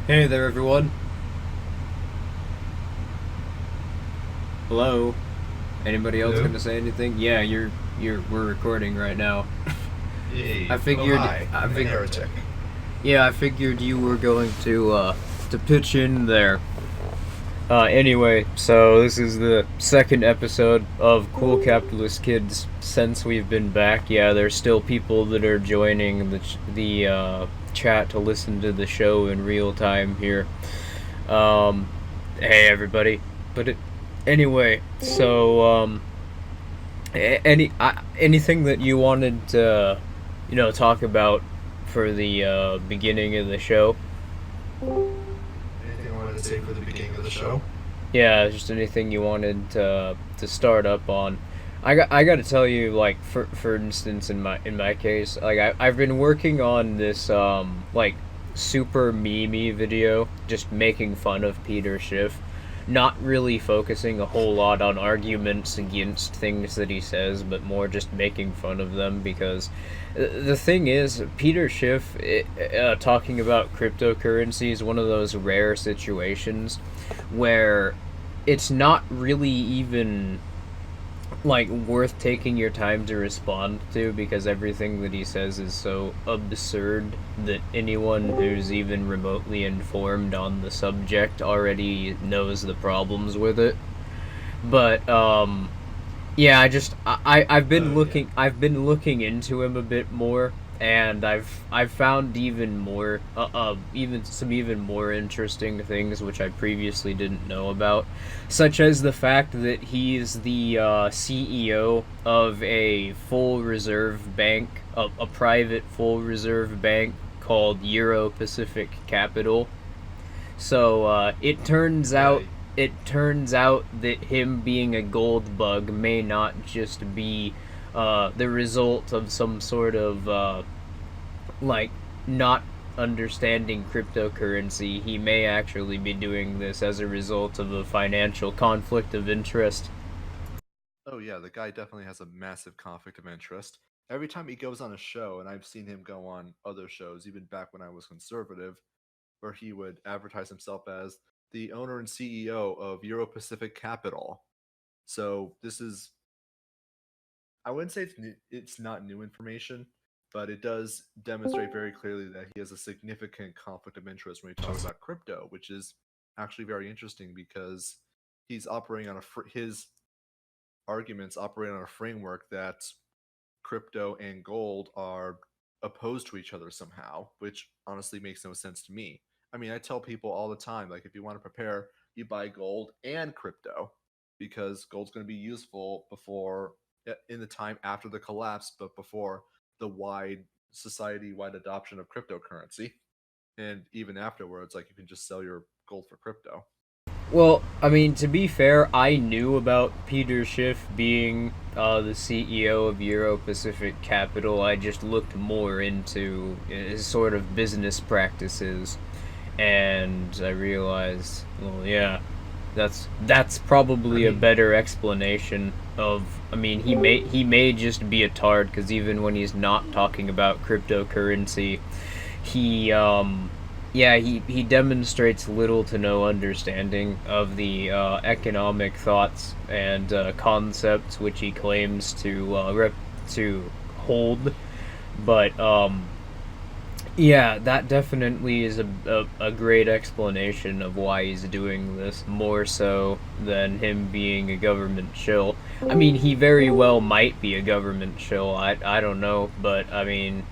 Hey there, everyone. Hello. Anybody else Hello? gonna say anything? Yeah, we're recording right now. I Yay. Oh, figured, hi. I I'm a fig, heretic. yeah, I figured you were going to pitch in there. Anyway, so this is the second episode of Cool Capitalist Kids since we've been back. Yeah, there's still people that are joining the chat to listen to the show in real time here. Um, hey everybody. But anyway, so anything that you wanted to, talk about for the beginning of the show? Anything I wanted to say for the beginning of the show? Yeah, just anything you wanted to start up on. I got to tell you, like, for instance, in my case, like, I've been working on this like super memey video, just making fun of Peter Schiff, not really focusing a whole lot on arguments against things that he says, but more just making fun of them because the thing is, Peter Schiff talking about cryptocurrency is one of those rare situations where it's not really even like worth taking your time to respond to because everything that he says is so absurd that anyone who's even remotely informed on the subject already knows the problems with it. But yeah, Yeah. I've been looking into him a bit more, and I've found even some even more interesting things which I previously didn't know about, such as the fact that he's the CEO of a full reserve bank, a private full reserve bank called Euro Pacific Capital. So Yeah. it turns out that him being a gold bug may not just be the result of some sort of like not understanding cryptocurrency. He may actually be doing this as a result of a financial conflict of interest. Oh, yeah. The guy definitely has a massive conflict of interest. Every time he goes on a show, and I've seen him go on other shows, even back when I was conservative, where he would advertise himself as the owner and CEO of Euro Pacific Capital. So this is, I wouldn't say it's not new information, but it does demonstrate very clearly that he has a significant conflict of interest when we talk about crypto, which is actually very interesting because he's operating on his arguments operate on a framework that crypto and gold are opposed to each other somehow, which honestly makes no sense to me. I mean, I tell people all the time, like, if you want to prepare, you buy gold and crypto because gold's going to be useful before, in the time after the collapse, but before the wide society wide adoption of cryptocurrency. And even afterwards, like, you can just sell your gold for crypto. Well, I mean, to be fair, I knew about Peter Schiff being the CEO of Euro Pacific Capital. I just looked more into his sort of business practices, and I realized, well, yeah, that's I probably a mean, better explanation of. I mean, he may just be a tard because even when he's not talking about cryptocurrency, he yeah, he demonstrates little to no understanding of the economic thoughts and concepts which he claims to hold. But yeah, that definitely is a great explanation of why he's doing this, more so than him being a government shill. I mean, he very well might be a government shill. I don't know, but I mean,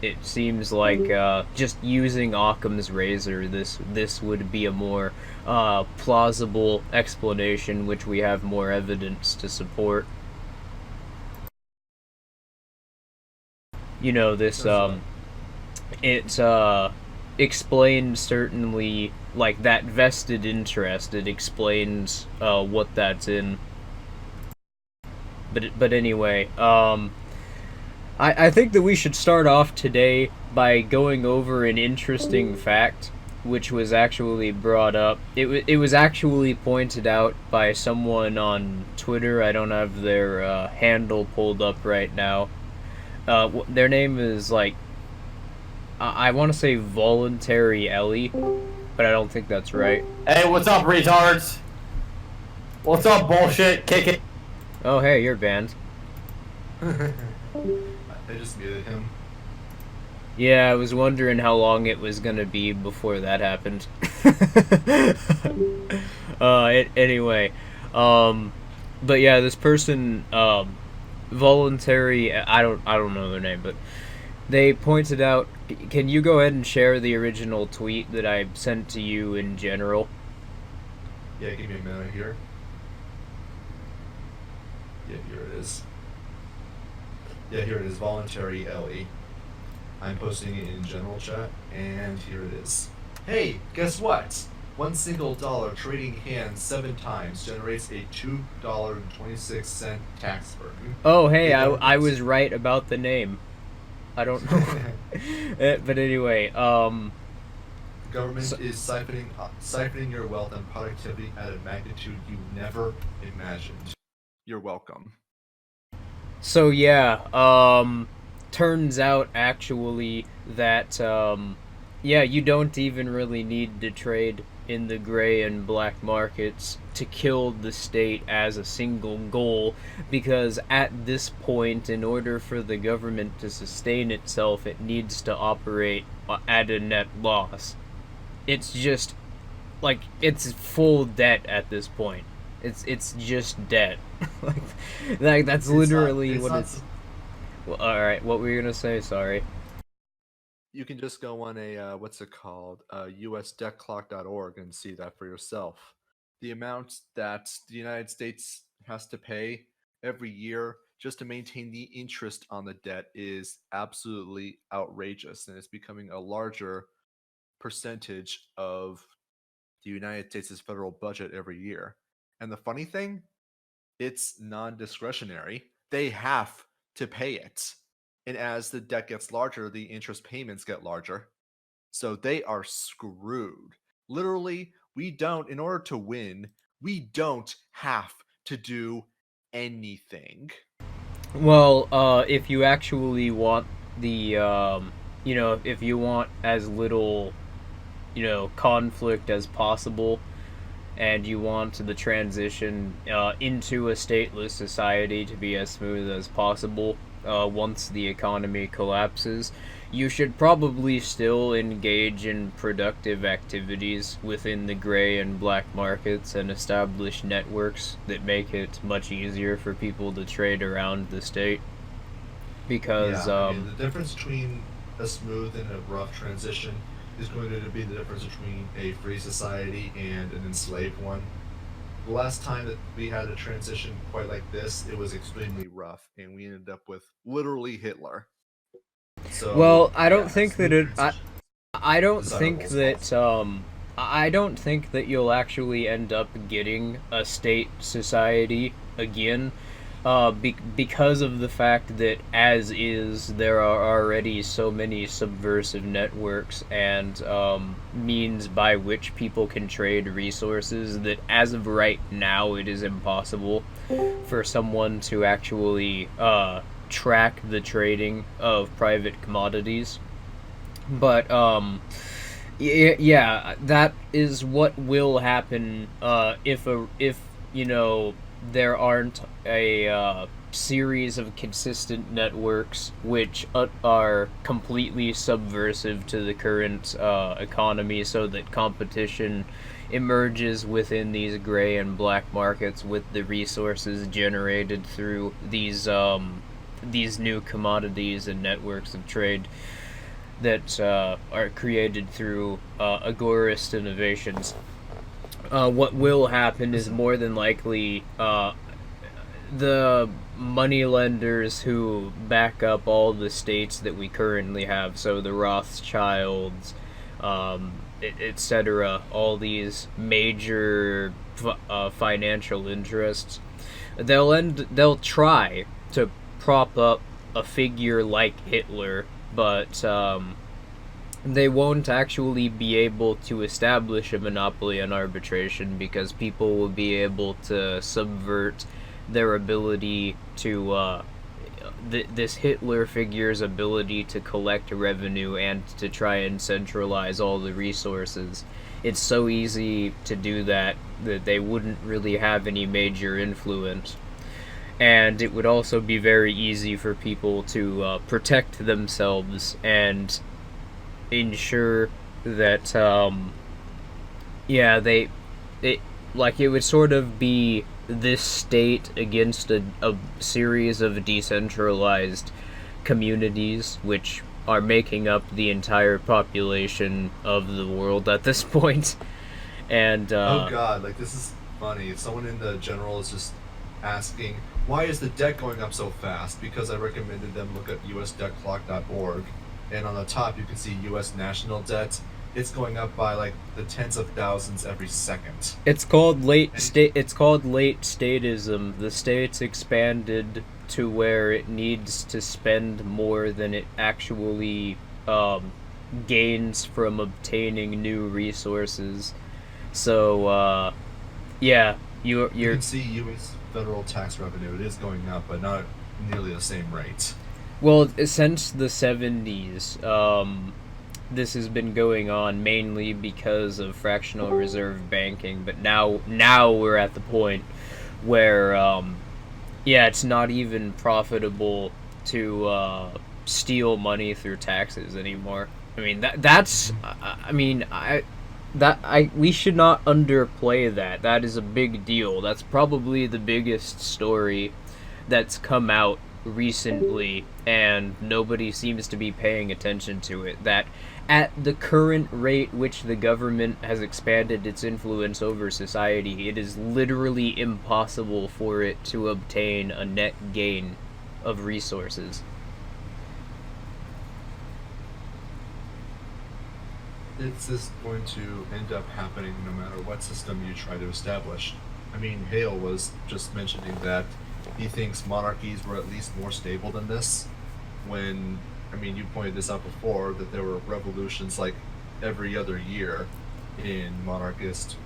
it seems like just using Occam's razor, this would be a more plausible explanation, which we have more evidence to support. You know, this as a it explains certainly like that vested interest. It explains what that's in. But anyway, I think that we should start off today by going over an interesting fact which was actually brought up. It was actually pointed out by someone on Twitter. I don't have their handle pulled up right now. Their name is like I want to say Voluntary Ellie, but I don't think that's right. Hey, what's up, retards? What's up, bullshit? Kick it. Oh, hey, you're banned. I just muted him. Yeah, I was wondering how long it was gonna be before that happened. Anyway, but yeah, this person, voluntary. I don't know their name, but they pointed out. Can you go ahead and share the original tweet that I sent to you in general? Yeah, give me a minute here. Yeah, here it is. Yeah, here it is. Voluntary LE. I'm posting it in general chat, and here it is. Hey, guess what? One single dollar trading hands 7 times generates a $2.26 tax burden. Oh, hey, I was right about the name. I don't know. But anyway, Government is siphoning your wealth and productivity at a magnitude you never imagined. You're welcome. So yeah, turns out actually that yeah, you don't even really need to trade in the gray and black markets to kill the state as a single goal, because at this point, in order for the government to sustain itself, it needs to operate at a net loss. It's just like it's full debt at this point. It's just debt. like that's literally what it's. Well, all right, what were you gonna say? Sorry. You can just go on a what's it called, usdebtclock.org, and see that for yourself. The amount that the United States has to pay every year just to maintain the interest on the debt is absolutely outrageous, and it's becoming a larger percentage of the United States' federal budget every year. And the funny thing, it's non-discretionary. They have to pay it. And as the debt gets larger, the interest payments get larger. So they are screwed. Literally, in order to win, we don't have to do anything. Well, if you actually want the, if you want as little, conflict as possible, and you want the transition into a stateless society to be as smooth as possible once the economy collapses, you should probably still engage in productive activities within the gray and black markets and establish networks that make it much easier for people to trade around the state. Because, the difference between a smooth and a rough transition is going to be the difference between a free society and an enslaved one. The last time that we had a transition quite like this, it was extremely rough, and we ended up with literally Hitler. So, well, I don't think that it. I don't desirable think as that I don't think that you'll actually end up getting a state society again, because of the fact that as is there are already so many subversive networks and means by which people can trade resources that as of right now it is impossible for someone to actually track the trading of private commodities. But yeah, that is what will happen if there aren't a series of consistent networks which are completely subversive to the current economy, so that competition emerges within these gray and black markets with the resources generated through these new commodities and networks of trade that are created through agorist innovations. What will happen is more than likely the moneylenders who back up all the states that we currently have, so the Rothschilds, etc., all these major financial interests, they'll try to prop up a figure like Hitler, but they won't actually be able to establish a monopoly on arbitration, because people will be able to subvert their ability to this Hitler figure's ability to collect revenue and to try and centralize all the resources. It's so easy to do that they wouldn't really have any major influence. And it would also be very easy for people to protect themselves and ensure that, yeah, it, like, it would sort of be this state against a series of decentralized communities, which are making up the entire population of the world at this point. And Oh god, like this is funny. Someone in the general is just asking, why is the debt going up so fast? Because I recommended them look at usdebtclock.org, and on the top you can see US national debt. It's going up by like the tens of thousands every second. it's called late statism. The state's expanded to where it needs to spend more than it actually gains from obtaining new resources. So yeah, You you're can see US federal tax revenue. It is going up, but not nearly the same rate. well, since the 70s, this has been going on mainly because of fractional reserve banking, but now we're at the point where yeah, it's not even profitable to steal money through taxes anymore. I mean that's I mean I we should not underplay that. That is a big deal. That's probably the biggest story that's come out recently, and nobody seems to be paying attention to it. That at the current rate which the government has expanded its influence over society, it is literally impossible for it to obtain a net gain of resources. It's just going to end up happening no matter what system you try to establish. I mean, Hale was just mentioning that he thinks monarchies were at least more stable than this. When, I mean, you pointed this out before that there were revolutions like every other year in monarchist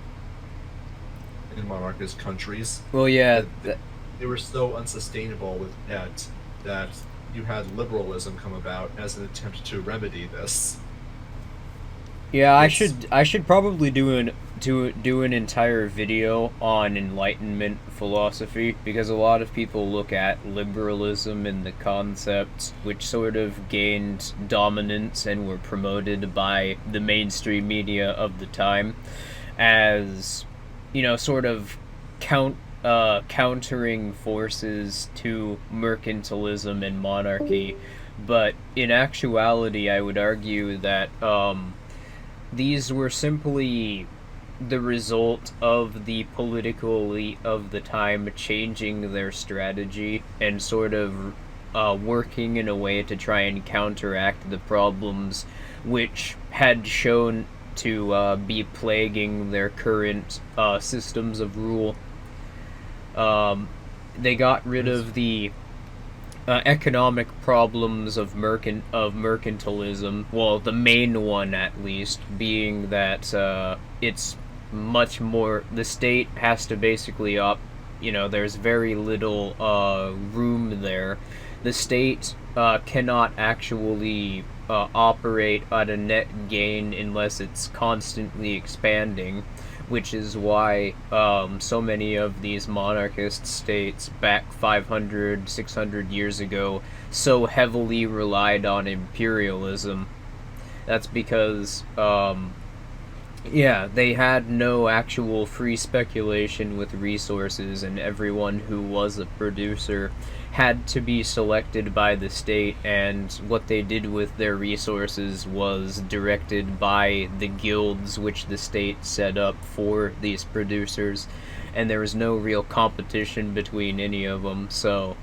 countries. Well, yeah, They were so unsustainable with debt that you had liberalism come about as an attempt to remedy this. yeah. It's I should probably do an entire video on Enlightenment philosophy, because a lot of people look at liberalism and the concepts which sort of gained dominance and were promoted by the mainstream media of the time as, you know, sort of countering forces to mercantilism and monarchy. But in actuality, I would argue that these were simply the result of the political elite of the time changing their strategy and sort of working in a way to try and counteract the problems which had shown to be plaguing their current systems of rule. They got rid of the economic problems of mercantilism. Well, the main one, at least, being that it's much more. The state has to basically you know, there's very little room there. The state cannot actually operate at a net gain unless it's constantly expanding, which is why so many of these monarchist states back 500, 600 years ago so heavily relied on imperialism. That's because, yeah, they had no actual free speculation with resources, and everyone who was a producer had to be selected by the state, and what they did with their resources was directed by the guilds which the state set up for these producers, and there was no real competition between any of them. So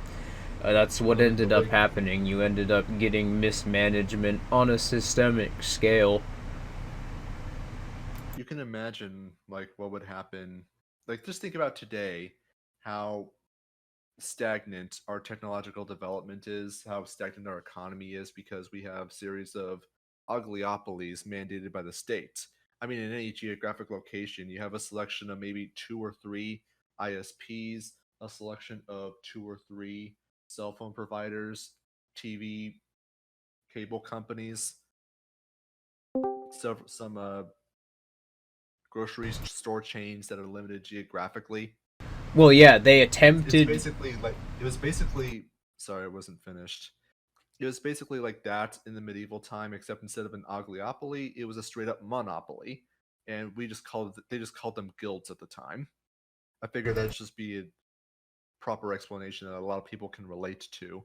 that's what ended up happening. You ended up getting mismanagement on a systemic scale. you can imagine like what would happen. Like just think about today, how stagnant our technological development is, how stagnant our economy is because we have series of oligopolies mandated by the state. I mean, in any geographic location, you have a selection of maybe two or three ISPs, a selection of two or three cell phone providers, TV, cable companies, some grocery store chains that are limited geographically. Well, yeah, they It's attempted. basically like it was basically. Sorry, I wasn't finished. It was basically like that in the medieval time, except instead of an ogliopoly, it was a straight up monopoly, and they just called them guilds at the time. I figured that'd just be a proper explanation that a lot of people can relate to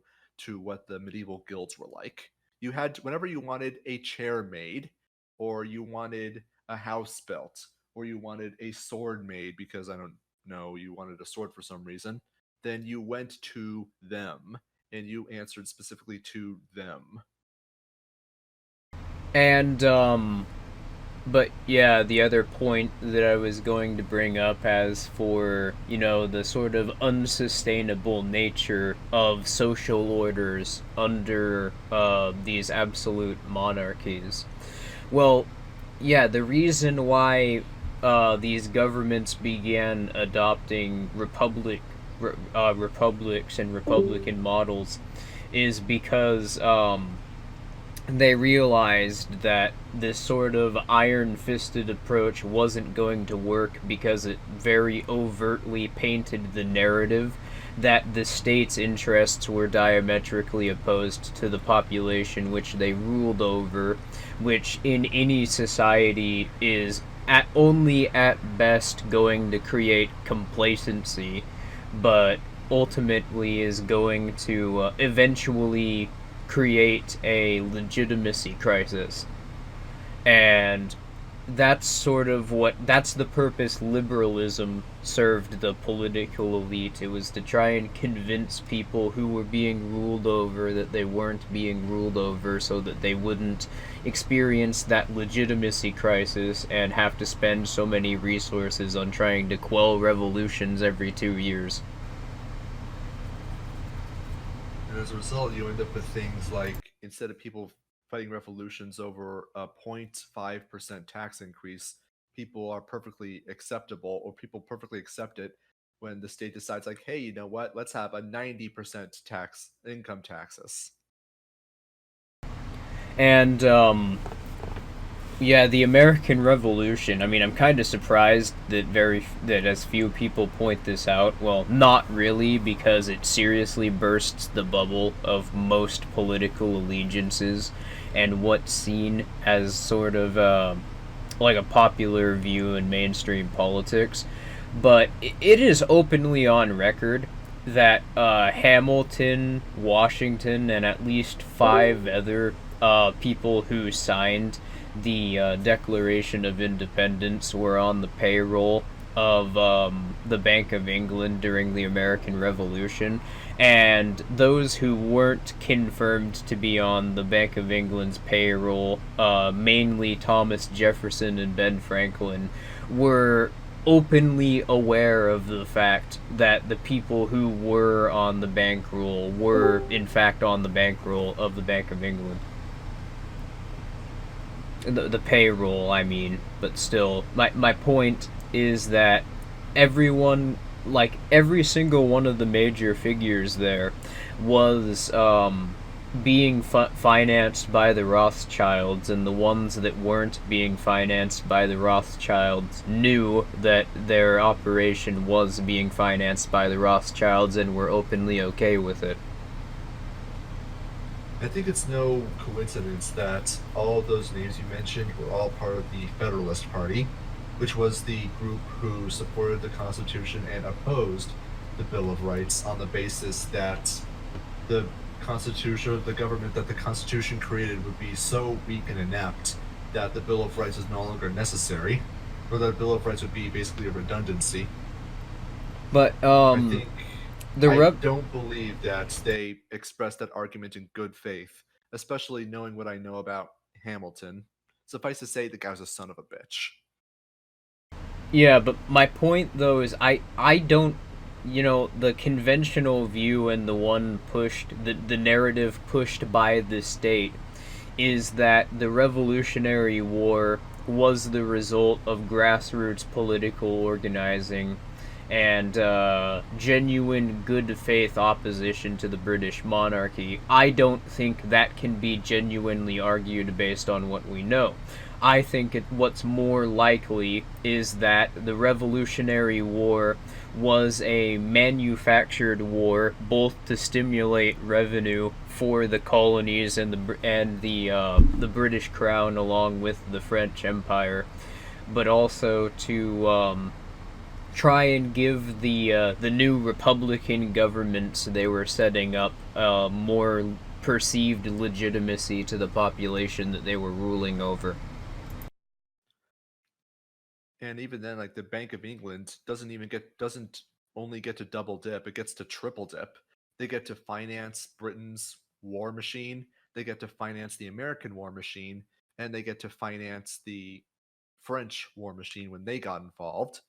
what the medieval guilds were like. You had whenever you wanted a chair made, or you wanted a house built, or you wanted a sword made because I don't know, you wanted a sword for some reason, then you went to them and you answered specifically to them. And, but yeah, the other point that I was going to bring up as for, the sort of unsustainable nature of social orders under these absolute monarchies. Well, yeah, the reason why these governments began adopting republics and republican models is because they realized that this sort of iron-fisted approach wasn't going to work because it very overtly painted the narrative that the state's interests were diametrically opposed to the population which they ruled over, which in any society is only at best going to create complacency, but ultimately is going to eventually create a legitimacy crisis. And that's the purpose liberalism served the political elite. It was to try and convince people who were being ruled over that they weren't being ruled over, so that they wouldn't experience that legitimacy crisis and have to spend so many resources on trying to quell revolutions every 2 years. And as a result, you end up with things like, instead of people fighting revolutions over a 0.5% tax increase, people are perfectly acceptable, or people perfectly accept it when the state decides, like, hey, you know what? Let's have a 90% income taxes. And yeah, the American Revolution. I mean, I'm kind of surprised that as few people point this out. Well, not really, because it seriously bursts the bubble of most political allegiances and what's seen as sort of like a popular view in mainstream politics. But it is openly on record that Hamilton, Washington, and at least 5 other people who signed the Declaration of Independence were on the payroll of the Bank of England during the American Revolution, and those who weren't confirmed to be on the Bank of England's payroll, mainly Thomas Jefferson and Ben Franklin, were openly aware of the fact that the people who were on the bankroll were in fact on the bankroll of the Bank of England. The payroll, I mean, but still, my point is that everyone, like every single one of the major figures there, was being financed by the Rothschilds, and the ones that weren't being financed by the Rothschilds knew that their operation was being financed by the Rothschilds and were openly okay with it. I think it's no coincidence that all of those names you mentioned were all part of the Federalist Party, which was the group who supported the Constitution and opposed the Bill of Rights on the basis that the Constitution, the government that the Constitution created, would be so weak and inept that the Bill of Rights is no longer necessary, or that the Bill of Rights would be basically a redundancy. But I think I don't believe that they expressed that argument in good faith, especially knowing what I know about Hamilton. Suffice to say, the guy was a son of a bitch. Yeah, but my point though is I don't, the conventional view and the one pushed, the narrative pushed by the state is that the Revolutionary War was the result of grassroots political organizing, and genuine good faith opposition to the British monarchy, I don't think that can be genuinely argued based on what we know. I think what's more likely is that the Revolutionary War was a manufactured war, both to stimulate revenue for the colonies and the British Crown along with the French Empire, but also to try and give the new Republican governments they were setting up more perceived legitimacy to the population that they were ruling over. And even then, like the Bank of England doesn't only get to double dip, it gets to triple dip. They get to finance Britain's war machine, they get to finance the American war machine, and they get to finance the French war machine when they got involved.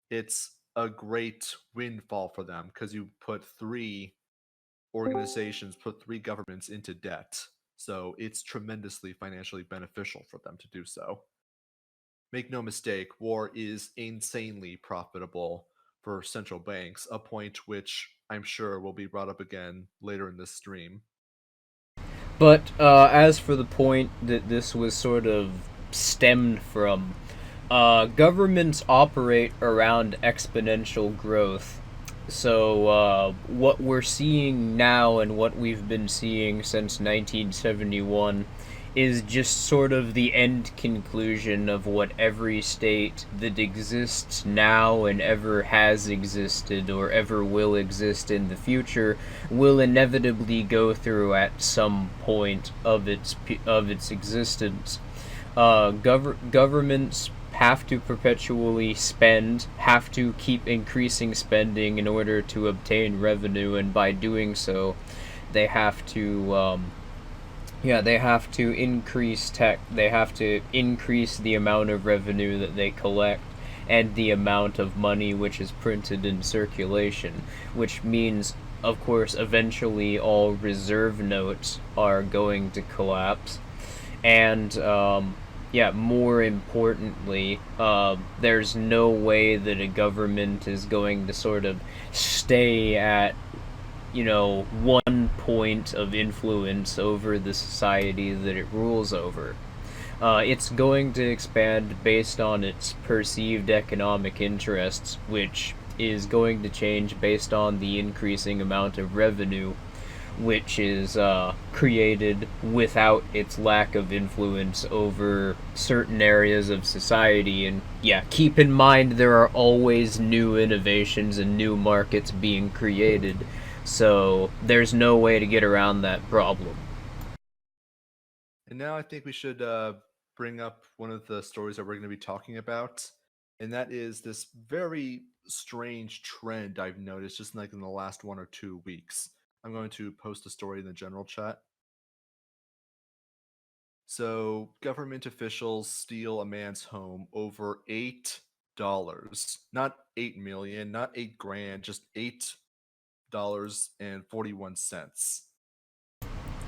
It's a great windfall for them because you put three governments into debt. So it's tremendously financially beneficial for them to do so. Make no mistake, war is insanely profitable for central banks, a point which I'm sure will be brought up again later in this stream. But as for the point that this was sort of stemmed from, governments operate around exponential growth. So what we're seeing now and what we've been seeing since 1971 is just sort of the end conclusion of what every state that exists now and ever has existed or ever will exist in the future will inevitably go through at some point of its existence. Governments have to perpetually spend, have to keep increasing spending in order to obtain revenue, and by doing so, they have to they have to increase the amount of revenue that they collect and the amount of money which is printed in circulation, which means, of course, eventually all reserve notes are going to collapse. And more importantly, there's no way that a government is going to sort of stay at one point of influence over the society that it rules over. It's going to expand based on its perceived economic interests, which is going to change based on the increasing amount of revenue which is created without its lack of influence over certain areas of society. And keep in mind there are always new innovations and new markets being created, so there's no way to get around that problem. And now I think we should bring up one of the stories that we're going to be talking about, and that is this very strange trend I've noticed just like in the last 1 or 2 weeks. I'm going to post a story in the general chat. So, government officials steal a man's home over $8. Not 8 million, not 8 grand, just $8.41.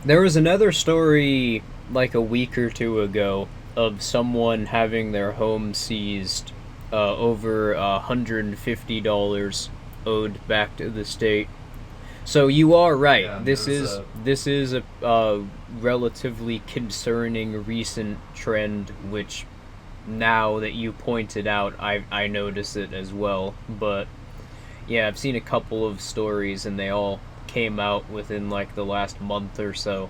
There was another story like a week or two ago of someone having their home seized, over $150 owed back to the state. So you are right. Yeah, this is a relatively concerning recent trend, which now that you pointed out, I notice it as well. But yeah, I've seen a couple of stories, and they all came out within like the last month or so.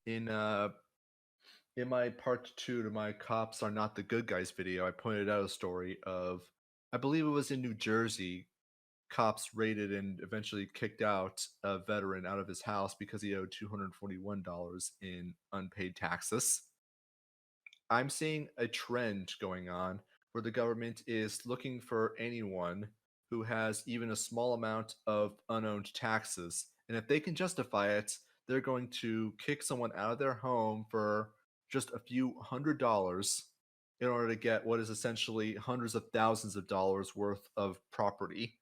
In my part 2 to my Cops Are Not the Good Guys video, I pointed out a story of, I believe it was in New Jersey, cops raided and eventually kicked out a veteran out of his house because he owed $241 in unpaid taxes. I'm seeing a trend going on where the government is looking for anyone who has even a small amount of unowned taxes. And if they can justify it, they're going to kick someone out of their home for just a few $100s in order to get what is essentially hundreds of thousands of dollars worth of property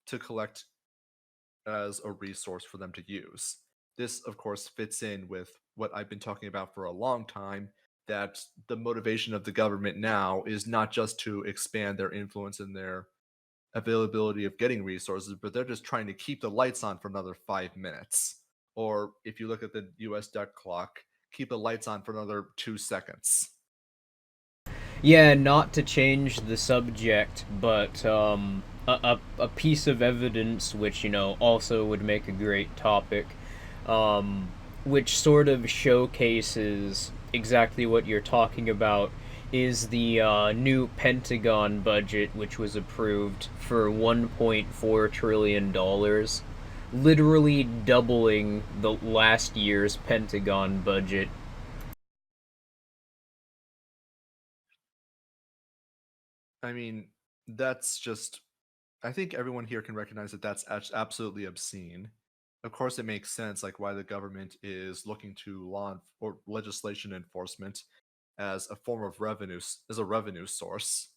to collect as a resource for them to use. This, of course, fits in with what I've been talking about for a long time, that the motivation of the government now is not just to expand their influence and their availability of getting resources, but they're just trying to keep the lights on for another 5 minutes. Or if you look at the US debt clock, keep the lights on for another 2 seconds. Yeah, not to change the subject, but a piece of evidence which, also would make a great topic, which sort of showcases exactly what you're talking about, is the new Pentagon budget, which was approved for $1.4 trillion, literally doubling the last year's Pentagon budget. I mean, that's just. I think everyone here can recognize that that's absolutely obscene. Of course, it makes sense, like why the government is looking to or legislation enforcement as a form of revenue, as a revenue source.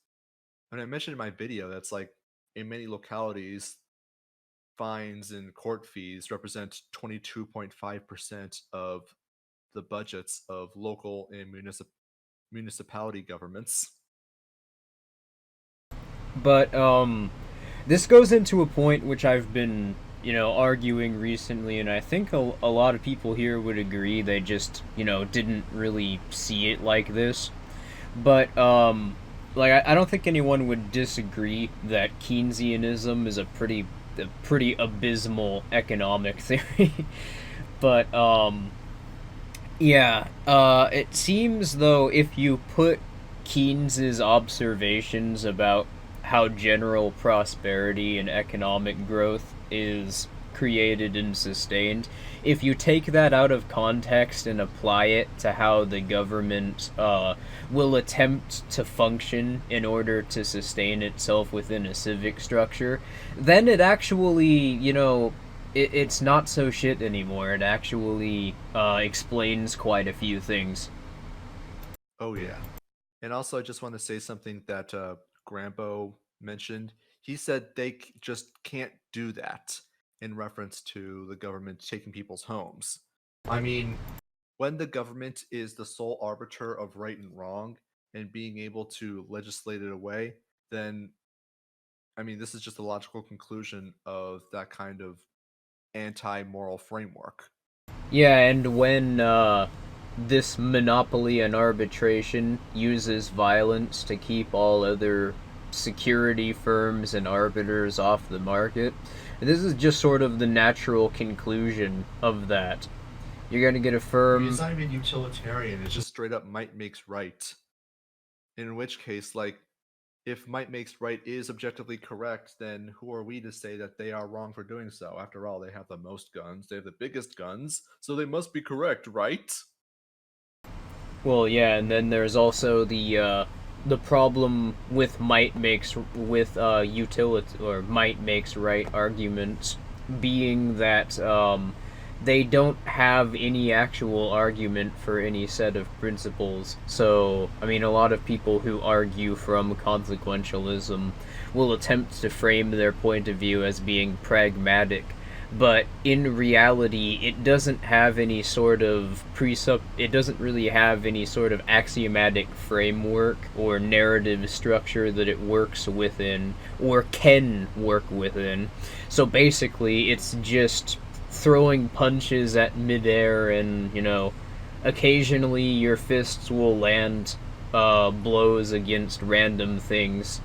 And I mentioned in my video that's like in many localities, fines and court fees represent 22.5% of the budgets of local and municipality governments. But this goes into a point which I've been, arguing recently, and I think a lot of people here would agree. They just, didn't really see it like this. But like I don't think anyone would disagree that Keynesianism is a pretty abysmal economic theory. But yeah, it seems though if you put Keynes's observations about how general prosperity and economic growth is created and sustained, if you take that out of context and apply it to how the government will attempt to function in order to sustain itself within a civic structure, then it actually, it's not so shit anymore. It actually explains quite a few things. Oh yeah. And also, I just want to say something that Grambo mentioned. He said they just can't do that in reference to the government taking people's homes. I mean, when the government is the sole arbiter of right and wrong and being able to legislate it away, then, I mean, this is just a logical conclusion of that kind of anti moral framework. Yeah, and when this monopoly and arbitration uses violence to keep all other security firms and arbiters off the market, this is just sort of the natural conclusion of that. You're going to get a firm. It's not even utilitarian, it's just straight up might makes right. In which case, like, if might makes right is objectively correct, then who are we to say that they are wrong for doing so? After all, they have the most guns, they have the biggest guns, so they must be correct, right? Well, yeah, and then there's also the problem with utility or might makes right arguments being that they don't have any actual argument for any set of principles. So, I mean, a lot of people who argue from consequentialism will attempt to frame their point of view as being pragmatic, but in reality it doesn't have any sort of it doesn't really have any sort of axiomatic framework or narrative structure that it works within or can work within. So basically it's just throwing punches at midair, and occasionally your fists will land blows against random things.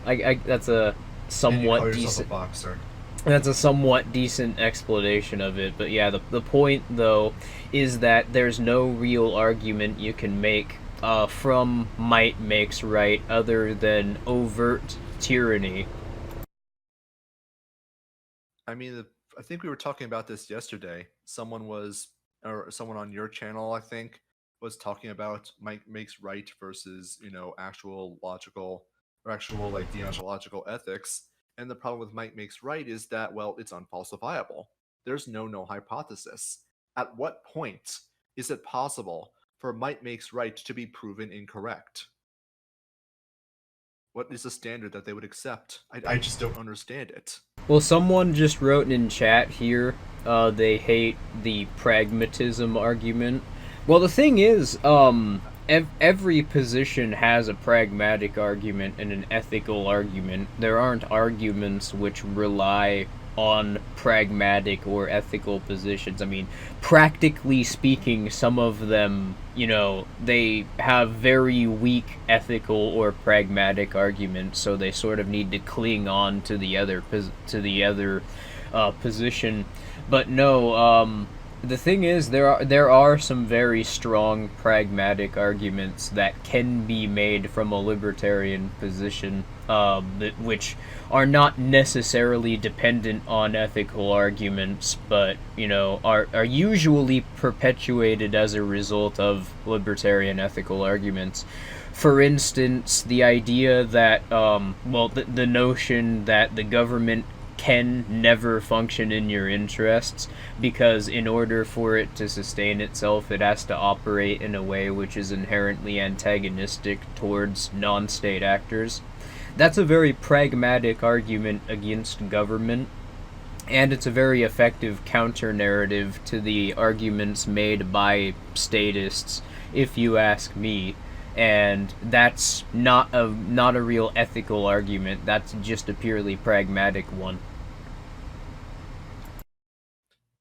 That's a somewhat decent boxer. That's a somewhat decent explanation of it. But yeah, the point though is that there's no real argument you can make from might makes right other than overt tyranny. I mean, I think we were talking about this yesterday. Someone on your channel, I think, was talking about might makes right versus, actual logical or actual like deontological ethics. And the problem with might makes right is that, well, it's unfalsifiable. There's no null hypothesis. At what point is it possible for might makes right to be proven incorrect? What is the standard that they would accept? I just don't understand it. Well, someone just wrote in chat here, they hate the pragmatism argument, Well, the thing is, every position has a pragmatic argument and an ethical argument. There aren't arguments which rely on pragmatic or ethical positions. I mean, practically speaking, some of them, they have very weak ethical or pragmatic arguments, so they sort of need to cling on to the other position. But no, the thing is, there are some very strong pragmatic arguments that can be made from a libertarian position, which are not necessarily dependent on ethical arguments, but are usually perpetuated as a result of libertarian ethical arguments. For instance, the idea that, the notion that the government can never function in your interests, because in order for it to sustain itself, it has to operate in a way which is inherently antagonistic towards non-state actors. That's a very pragmatic argument against government, and it's a very effective counter-narrative to the arguments made by statists, if you ask me. And that's not a real ethical argument. That's just a purely pragmatic one.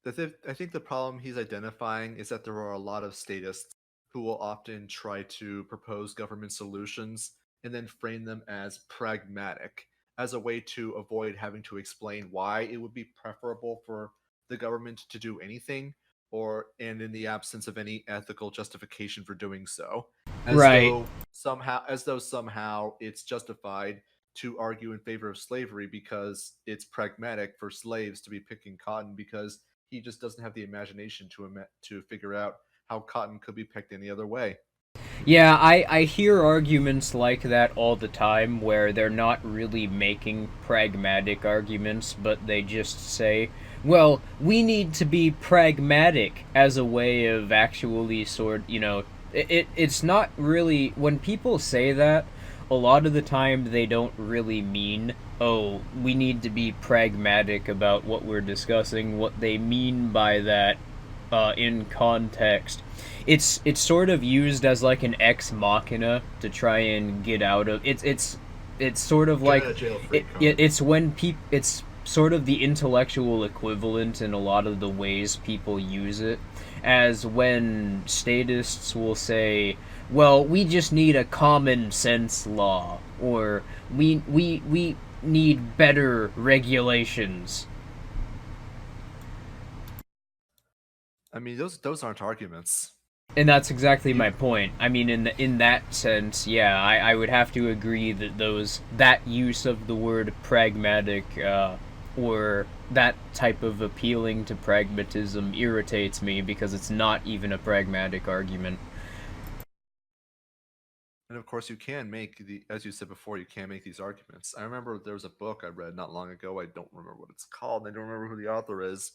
I think the problem he's identifying is that there are a lot of statists who will often try to propose government solutions and then frame them as pragmatic, as a way to avoid having to explain why it would be preferable for the government to do anything, and in the absence of any ethical justification for doing so, Right. as though somehow it's justified to argue in favor of slavery because it's pragmatic for slaves to be picking cotton, because he just doesn't have the imagination to figure out how cotton could be picked any other way. Yeah, I hear arguments like that all the time where they're not really making pragmatic arguments, but they just say, well, we need to be pragmatic as a way of actually it's not really, when people say that, a lot of the time they don't really mean, oh, we need to be pragmatic about what we're discussing. What they mean by that, in context, it's sort of used as like an ex machina to try and get out of it's sort of like it's when people, it's sort of the intellectual equivalent in a lot of the ways people use it, as when statists will say, well, we just need a common sense law, or we need better regulations. I mean, those aren't arguments. And that's exactly my point. I mean, in that sense, yeah, I would have to agree that that use of the word pragmatic, or that type of appealing to pragmatism, irritates me, because it's not even a pragmatic argument. And of course, you can make as you said before, you can make these arguments. I remember there was a book I read not long ago. I don't remember what it's called. I don't remember who the author is.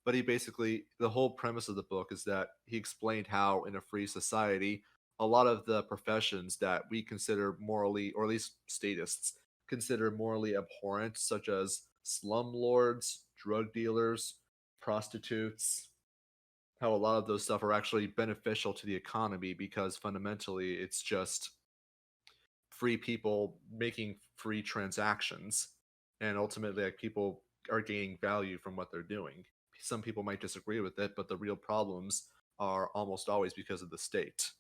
But the whole premise of the book is that he explained how in a free society, a lot of the professions that we consider morally, or at least statists consider morally abhorrent, such as slumlords, drug dealers, prostitutes, how a lot of those stuff are actually beneficial to the economy, because fundamentally it's just free people making free transactions, and ultimately, like, people are gaining value from what they're doing. Some people might disagree with it, but the real problems are almost always because of the state.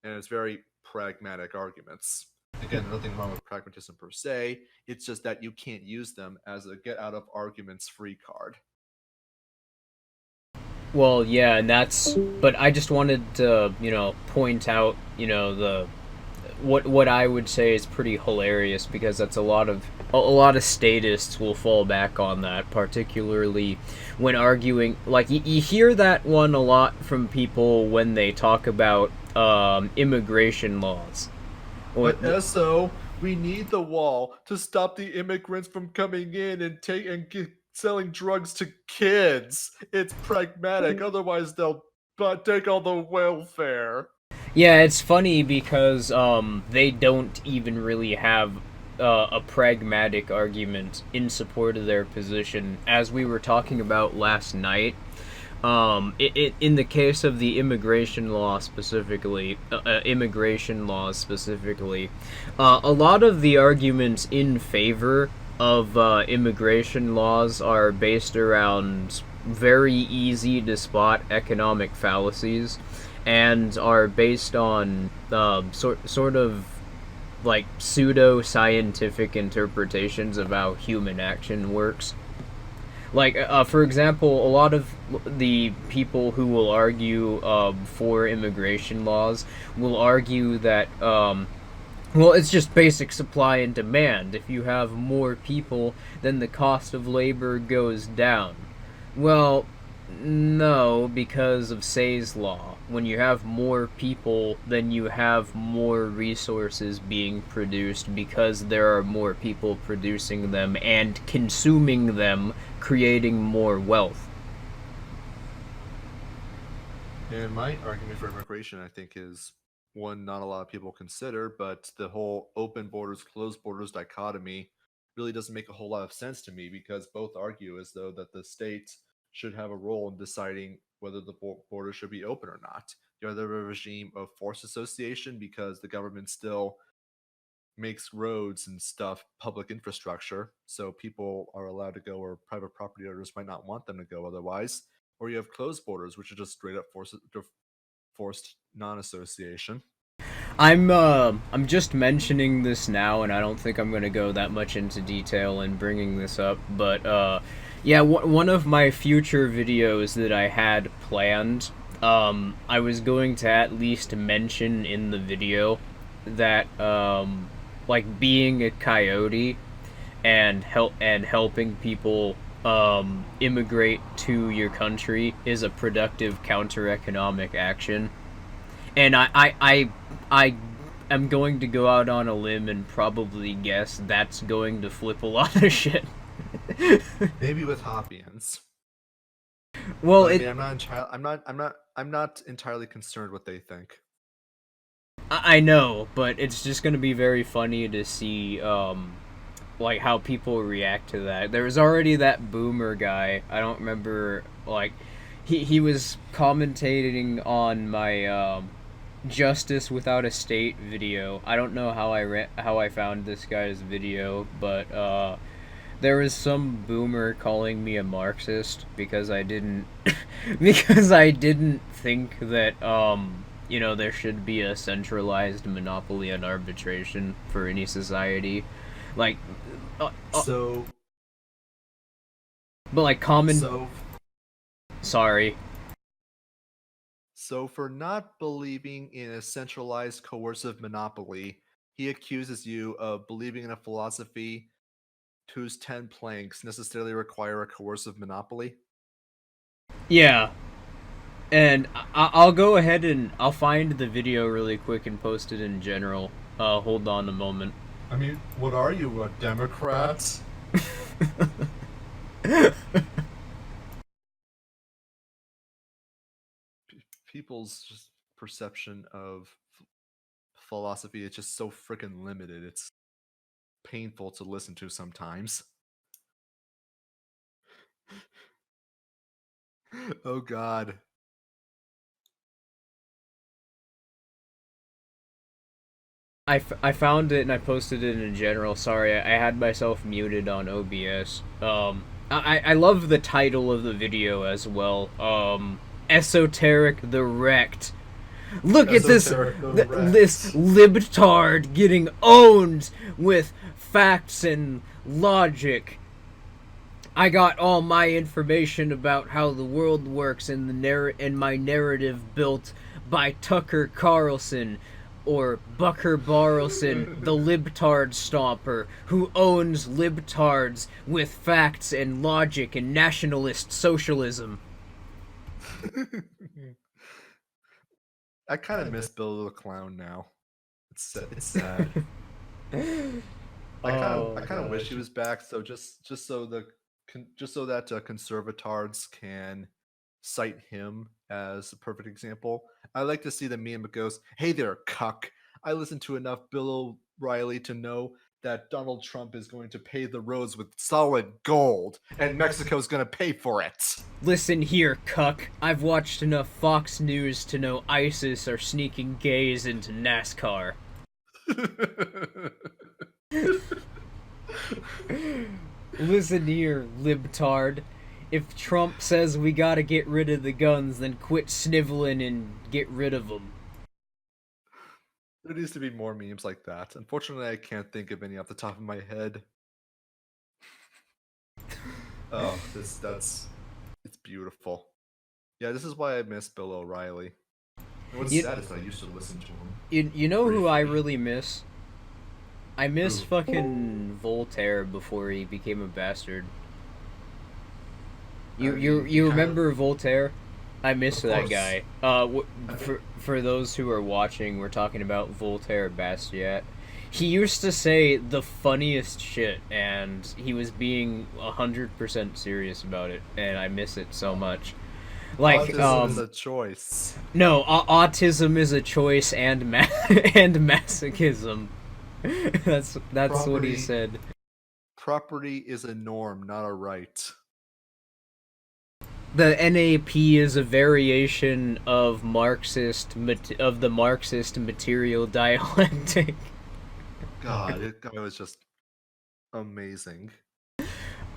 And it's very pragmatic arguments. Again, nothing wrong with pragmatism per se. It's just that you can't use them as a get out of arguments free card. Well, yeah, but I just wanted to, point out, the what I would say is pretty hilarious, because that's a lot of statists will fall back on that, particularly when arguing. Like, you hear that one a lot from people when they talk about immigration laws. But so we need the wall to stop the immigrants from coming in and selling drugs to kids. It's pragmatic. Otherwise, they'll take all the welfare. Yeah, it's funny because they don't even really have a pragmatic argument in support of their position. As we were talking about last night, In the case of the immigration laws specifically, a lot of the arguments in favor of immigration laws are based around very easy to spot economic fallacies, and are based on sort of like pseudo scientific interpretations of how human action works. Like, for example, a lot of the people who will argue for immigration laws will argue that, well, it's just basic supply and demand. If you have more people, then the cost of labor goes down. Well, no, because of Say's law. When you have more people, then you have more resources being produced because there are more people producing them and consuming them, creating more wealth. And my argument for immigration, I think, is one not a lot of people consider, but the whole open borders, closed borders dichotomy really doesn't make a whole lot of sense to me, because both argue as though that the state should have a role in deciding whether the border should be open or not. You have a regime of forced association because the government still makes roads and stuff public infrastructure, so people are allowed to go where private property owners might not want them to go otherwise. Or you have closed borders, which are just straight up forced non-association. I'm just mentioning this now, and I don't think I'm gonna go that much into detail in bringing this up. But yeah, one of my future videos that I had planned, I was going to at least mention in the video that like being a coyote and helping people immigrate to your country is a productive counter-economic action. And I am going to go out on a limb and probably guess that's going to flip a lot of shit. Maybe with Hoppians. Well, I mean, I'm not entirely concerned what they think. I know, but it's just going to be very funny to see like how people react to that. There was already that boomer guy. I don't remember, like, he was commentating on my Justice Without a State video. I don't know how I found this guy's video, but there was some boomer calling me a Marxist because I didn't because I didn't think that there should be a centralized monopoly on arbitration for any society. Like So but like common so sorry. So for not believing in a centralized coercive monopoly, he accuses you of believing in a philosophy whose 10 planks necessarily require a coercive monopoly. Yeah. And I'll go ahead and I'll find the video really quick and post it in general. Hold on a moment. I mean, what are you, a Democrat? People's just perception of philosophy is just so freaking limited. It's painful to listen to sometimes. Oh God. I found it and I posted it in general. Sorry, I had myself muted on OBS. I love the title of the video as well. Esoteric the Wrecked. Look at this libtard getting owned with facts and logic. I got all my information about how the world works in my narrative built by Tucker Carlson, or Bucker Barrelson, the libtard stomper, who owns libtards with facts and logic and nationalist socialism. I kind of miss Bill the Clown now. It's sad. I kind of wish he was back. So just so that conservatards can cite him as a perfect example. I like to see the meme that goes, "Hey there, cuck! I listened to enough Bill O'Reilly to know that Donald Trump is going to pay the roads with solid gold, and Mexico's going to pay for it. Listen here, cuck. I've watched enough Fox News to know ISIS are sneaking gays into NASCAR. Listen here, libtard. If Trump says we gotta get rid of the guns, then quit sniveling and get rid of them. There needs to be more memes like that. Unfortunately, I can't think of any off the top of my head. Oh, it's beautiful. Yeah, this is why I miss Bill O'Reilly. And what's sad is I used to listen to him. You know who I really miss? I miss fucking Voltaire before he became a bastard. You remember Voltaire? I miss that guy. For those who are watching, we're talking about Voltaire Bastiat. He used to say the funniest shit, and he was being 100% serious about it, and I miss it so much. Like, autism is a choice. No, autism is a choice and and masochism. That's what he said. Property is a norm, not a right. The NAP is a variation of the Marxist material dialectic. God, that guy was just amazing.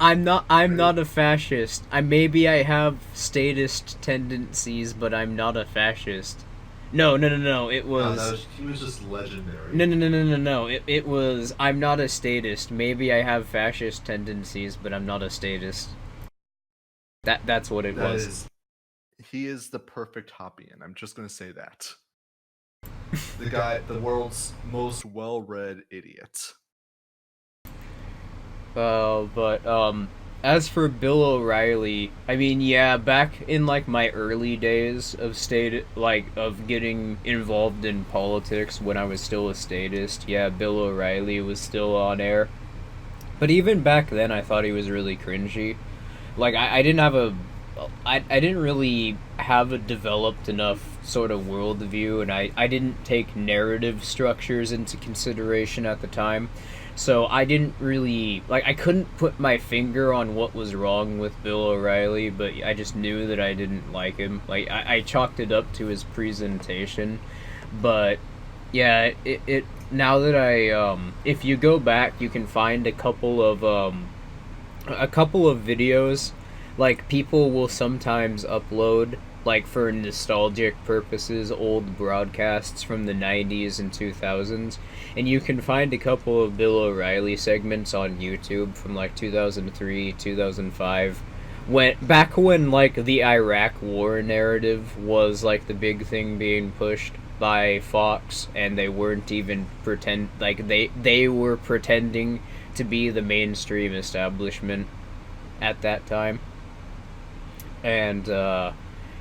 I'm not a fascist. Maybe I have statist tendencies, but I'm not a fascist. No. It was. He was just legendary. No. It was. I'm not a statist. Maybe I have fascist tendencies, but I'm not a statist. That's what it was. He is the perfect Hoppian. I'm just gonna say that. The guy, the world's most well-read idiot. But as for Bill O'Reilly, I mean, yeah, back in like my early days of getting involved in politics when I was still a statist, yeah, Bill O'Reilly was still on air. But even back then, I thought he was really cringy. Like, I didn't really have a developed enough sort of worldview, and I didn't take narrative structures into consideration at the time. So I didn't really, I couldn't put my finger on what was wrong with Bill O'Reilly, but I just knew that I didn't like him. Like, I chalked it up to his presentation, but yeah, it now that if you go back, you can find a couple of videos, like, people will sometimes upload, like, for nostalgic purposes, old broadcasts from the 90s and 2000s, and you can find a couple of Bill O'Reilly segments on YouTube from, like, 2003, 2005, back when, like, the Iraq War narrative was, like, the big thing being pushed by Fox, and they weren't even they were pretending to be the mainstream establishment at that time. And,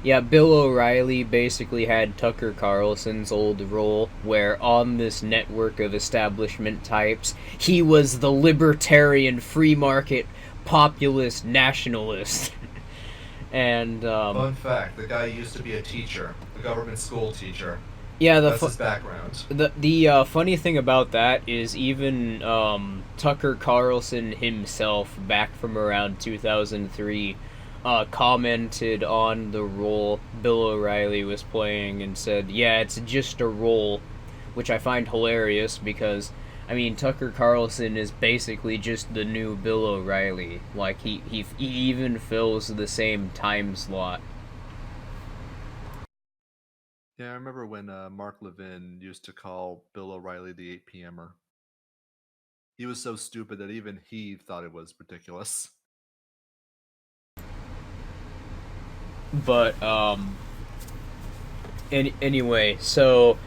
yeah, Bill O'Reilly basically had Tucker Carlson's old role, where on this network of establishment types, he was the libertarian, free market, populist nationalist. And, fun fact, the guy used to be a teacher, a government school teacher. Yeah, that's his background. The funny thing about that is even Tucker Carlson himself, back from around 2003, commented on the role Bill O'Reilly was playing and said, yeah, it's just a role, which I find hilarious because, I mean, Tucker Carlson is basically just the new Bill O'Reilly. Like, he even fills the same time slot. Yeah, I remember when Mark Levin used to call Bill O'Reilly the 8 p.m.er. He was so stupid that even he thought it was ridiculous. But, anyway, so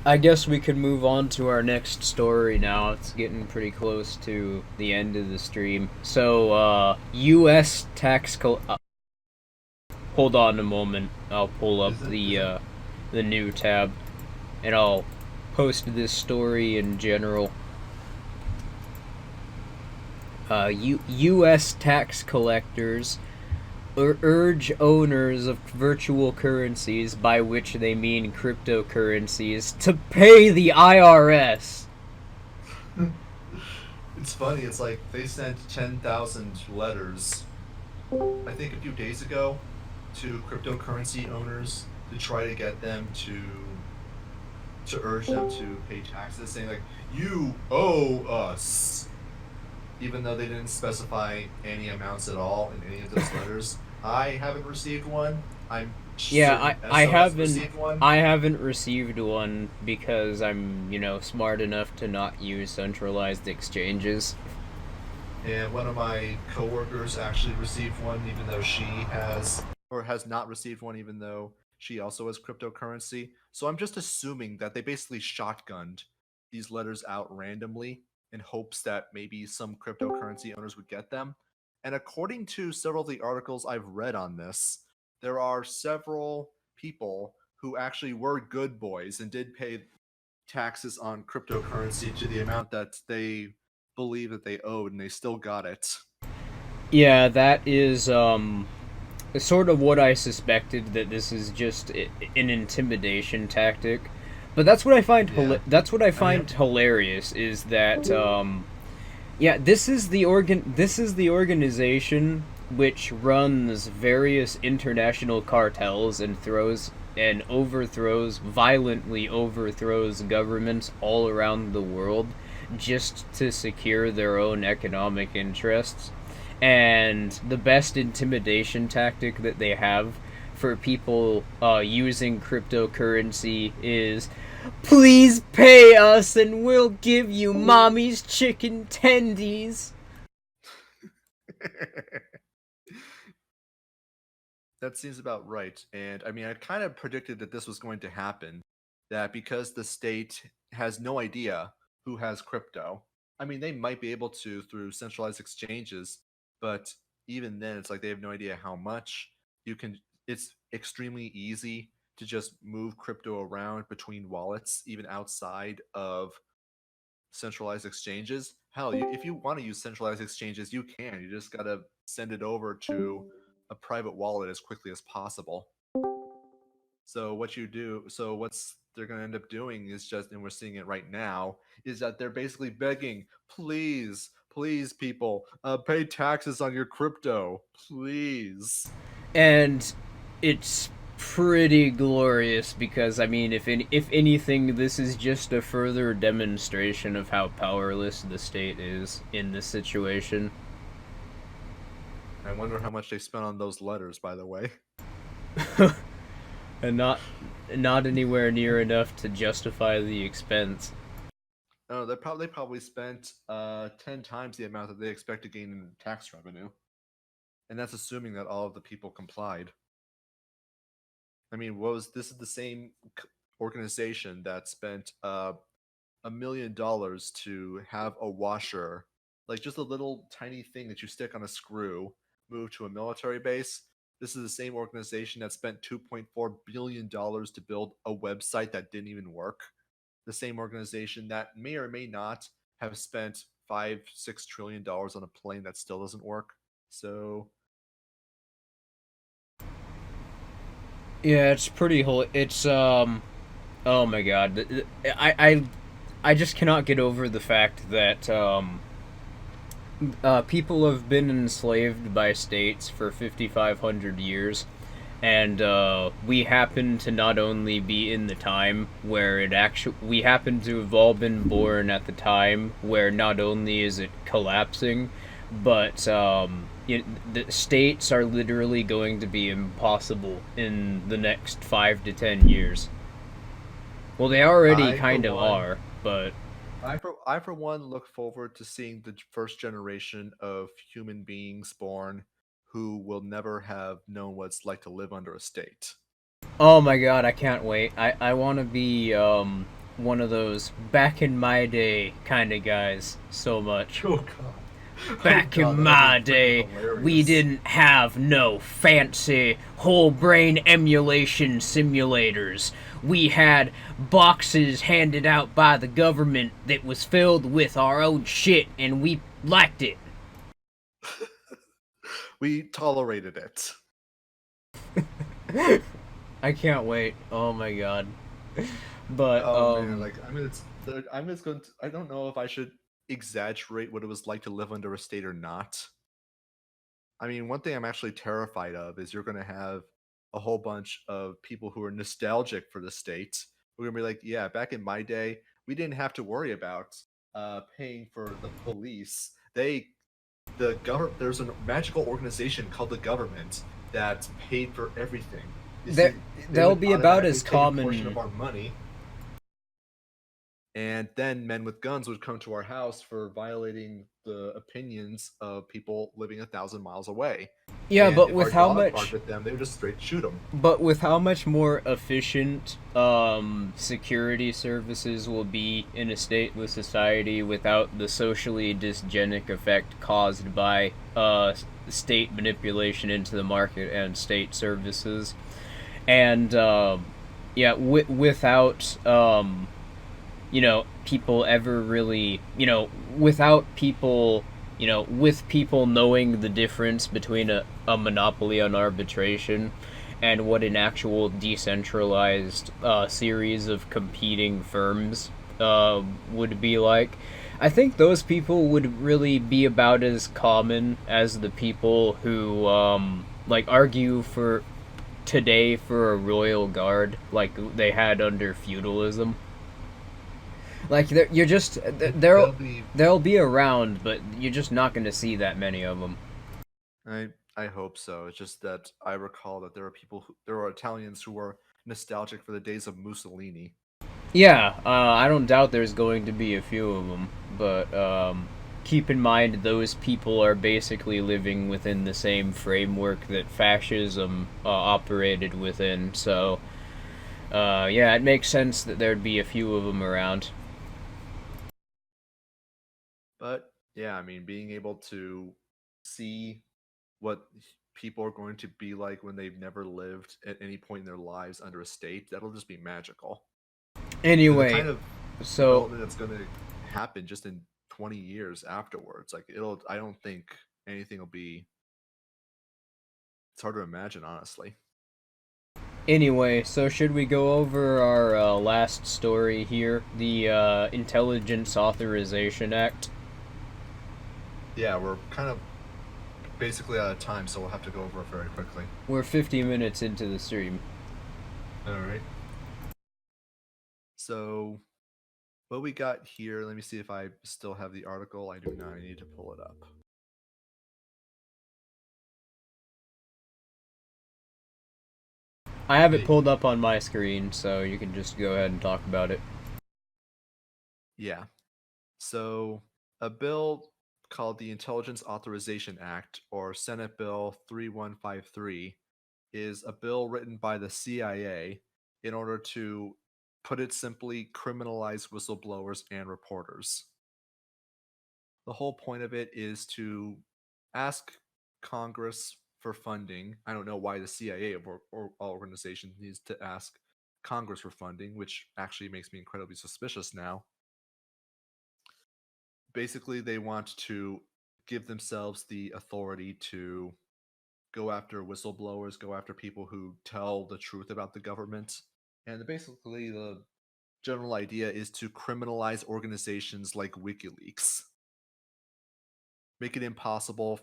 I guess we could move on to our next story now. It's getting pretty close to the end of the stream. So, U.S. tax hold on a moment. I'll pull up the new tab, and I'll post this story in general. U.S. tax collectors urge owners of virtual currencies, by which they mean cryptocurrencies, to pay the IRS. funny. It's like they sent 10,000 letters, I think a few days ago, to cryptocurrency owners to try to get them to urge them to pay taxes, saying like, you owe us, even though they didn't specify any amounts at all in any of those letters. I haven't received one. I'm Yeah, certain I SO has haven't received one. I haven't received one because I'm, smart enough to not use centralized exchanges. And one of my coworkers actually received one, even though she has not received one, even though she also has cryptocurrency. So I'm just assuming that they basically shotgunned these letters out randomly in hopes that maybe some cryptocurrency owners would get them. And according to several of the articles I've read on this, there are several people who actually were good boys and did pay taxes on cryptocurrency to the amount that they believe that they owed, and they still got it. Yeah, that is sort of what I suspected, that this is just an intimidation tactic. But that's what I find Yeah. hilarious is that yeah, this is the organization which runs various international cartels and violently overthrows governments all around the world just to secure their own economic interests. And the best intimidation tactic that they have for people using cryptocurrency is, please pay us and we'll give you mommy's chicken tendies. That seems about right. And I mean, I kind of predicted that this was going to happen, that because the state has no idea who has crypto. I mean, they might be able to through centralized exchanges, but even then, it's like they have no idea how much. It's extremely easy to just move crypto around between wallets, even outside of centralized exchanges. Hell, if you want to use centralized exchanges, you can. You just gotta send it over to a private wallet as quickly as possible. So what's they're gonna end up doing is just, and we're seeing it right now, is that they're basically begging, please, please, people, pay taxes on your crypto, please. And it's pretty glorious because, I mean, if anything, this is just a further demonstration of how powerless the state is in this situation. I wonder how much they spent on those letters, by the way. And not anywhere near enough to justify the expense. Oh, they probably spent 10 times the amount that they expect to gain in tax revenue, and that's assuming that all of the people complied. I mean, this is the same organization that spent $1 million to have a washer, like just a little tiny thing that you stick on a screw, move to a military base. This is the same organization that spent $2.4 billion to build a website that didn't even work. The same organization that may or may not have spent $5-6 trillion on a plane that still doesn't work. So Yeah, it's pretty it's oh my god. I just cannot get over the fact that people have been enslaved by states for 5,500 years, and we happen to not only be in the time where we happen to have all been born at the time where not only is it collapsing, but the states are literally going to be impossible in the next 5 to 10 years. Well, they already kind of are, but I for one look forward to seeing the first generation of human beings born who will never have known what it's like to live under a state. oh my god, I can't wait. I want to be one of those back in my day kind of guys so much. Oh god. Back in my day, we didn't have no fancy whole brain emulation simulators. We had boxes handed out by the government that was filled with our own shit, and we liked it. We tolerated it. I can't wait. Oh my god. But Man, like I'm just going to, I don't know if I should exaggerate what it was like to live under a state or not. I mean, one thing I'm actually terrified of is you're going to have a whole bunch of people who are nostalgic for the state. We're going to be like, yeah, back in my day, we didn't have to worry about paying for the police. There's a magical organization called the government that paid for everything. They'll be about as common. Portion of our money. And then men with guns would come to our house for violating the opinions of people living 1,000 miles away. Yeah, and but if with our how dog much barked at them, they would just straight shoot them. But with how much more efficient security services will be in a stateless society without the socially dysgenic effect caused by state manipulation into the market and state services, and without people ever really, without people, with people knowing the difference between a monopoly on arbitration and what an actual decentralized series of competing firms would be like. I think those people would really be about as common as the people who argue for today for a royal guard like they had under feudalism. Like they'll be around, but you're just not going to see that many of them. I hope so. It's just that I recall that there are Italians who were nostalgic for the days of Mussolini. Yeah, I don't doubt there's going to be a few of them, but keep in mind those people are basically living within the same framework that fascism operated within. So, yeah, it makes sense that there'd be a few of them around. But yeah, I mean, being able to see what people are going to be like when they've never lived at any point in their lives under a state, that'll just be magical. Anyway, the kind of development that's going to happen just in 20 years afterwards, I don't think anything will be. It's hard to imagine, honestly. Anyway, so should we go over our last story here, the Intelligence Authorization Act? Yeah, we're kind of basically out of time, so we'll have to go over it very quickly. We're 50 minutes into the stream. All right. So, what we got here, let me see if I still have the article. I do not. I need to pull it up. I have it pulled up on my screen, so you can just go ahead and talk about it. Yeah. So, a bill called the Intelligence Authorization Act, or Senate Bill 3153, is a bill written by the CIA in order to, put it simply, criminalize whistleblowers and reporters. The whole point of it is to ask Congress for funding. I don't know why the CIA or organization needs to ask Congress for funding, which actually makes me incredibly suspicious now. Basically, they want to give themselves the authority to go after whistleblowers, go after people who tell the truth about the government. And basically, the general idea is to criminalize organizations like WikiLeaks. Make it impossible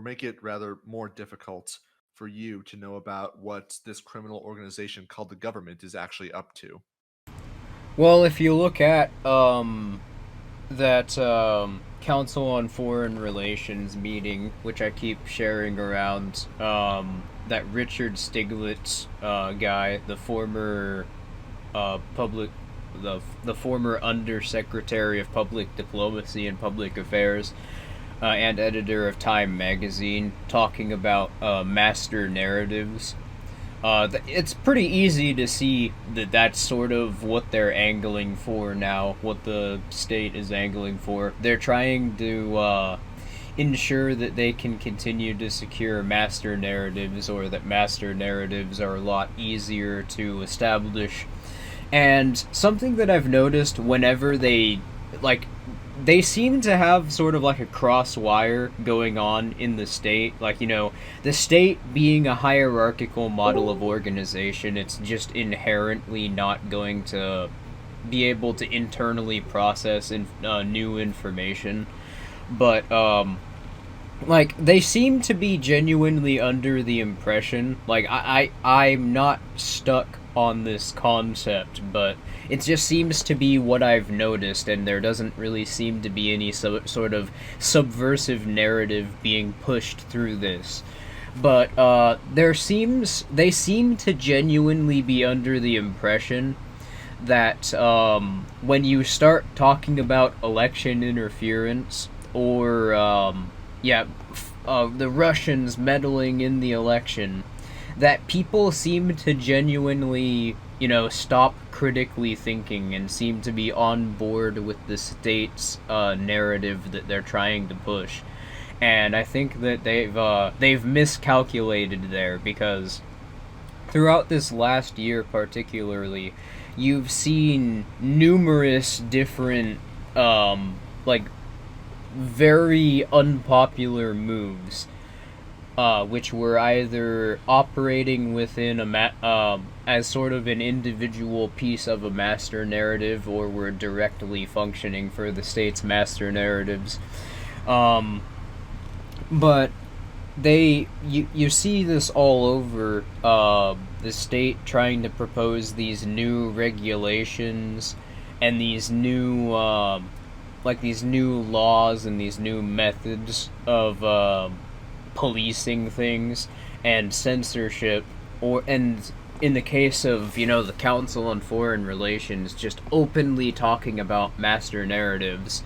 make it rather more difficult for you to know about what this criminal organization called the government is actually up to. Well, if you look at that Council on Foreign Relations meeting, which I keep sharing around, that Richard Stiglitz guy, the former the former Undersecretary of Public Diplomacy and Public Affairs and editor of Time magazine, talking about master narratives. It's pretty easy to see that that's sort of what they're angling for now, what the state is angling for. They're trying to ensure that they can continue to secure master narratives, or that master narratives are a lot easier to establish. And something that I've noticed whenever they seem to have sort of like a cross wire going on in the state. The state being a hierarchical model of organization, it's just inherently not going to be able to internally process new information. But like they seem to be genuinely under the impression, like I'm not stuck on this concept, but it just seems to be what I've noticed, and there doesn't really seem to be any sort of subversive narrative being pushed through this. But they seem to genuinely be under the impression that when you start talking about election interference or the Russians meddling in the election, that people seem to genuinely, stop critically thinking and seem to be on board with the state's narrative that they're trying to push. And I think that they've miscalculated there, because throughout this last year particularly, you've seen numerous different like very unpopular moves, which were either operating within as sort of an individual piece of a master narrative, or were directly functioning for the state's master narratives. But you see this all over the state trying to propose these new regulations and these new these new laws and these new methods of policing things and censorship, and in the case of the Council on Foreign Relations, just openly talking about master narratives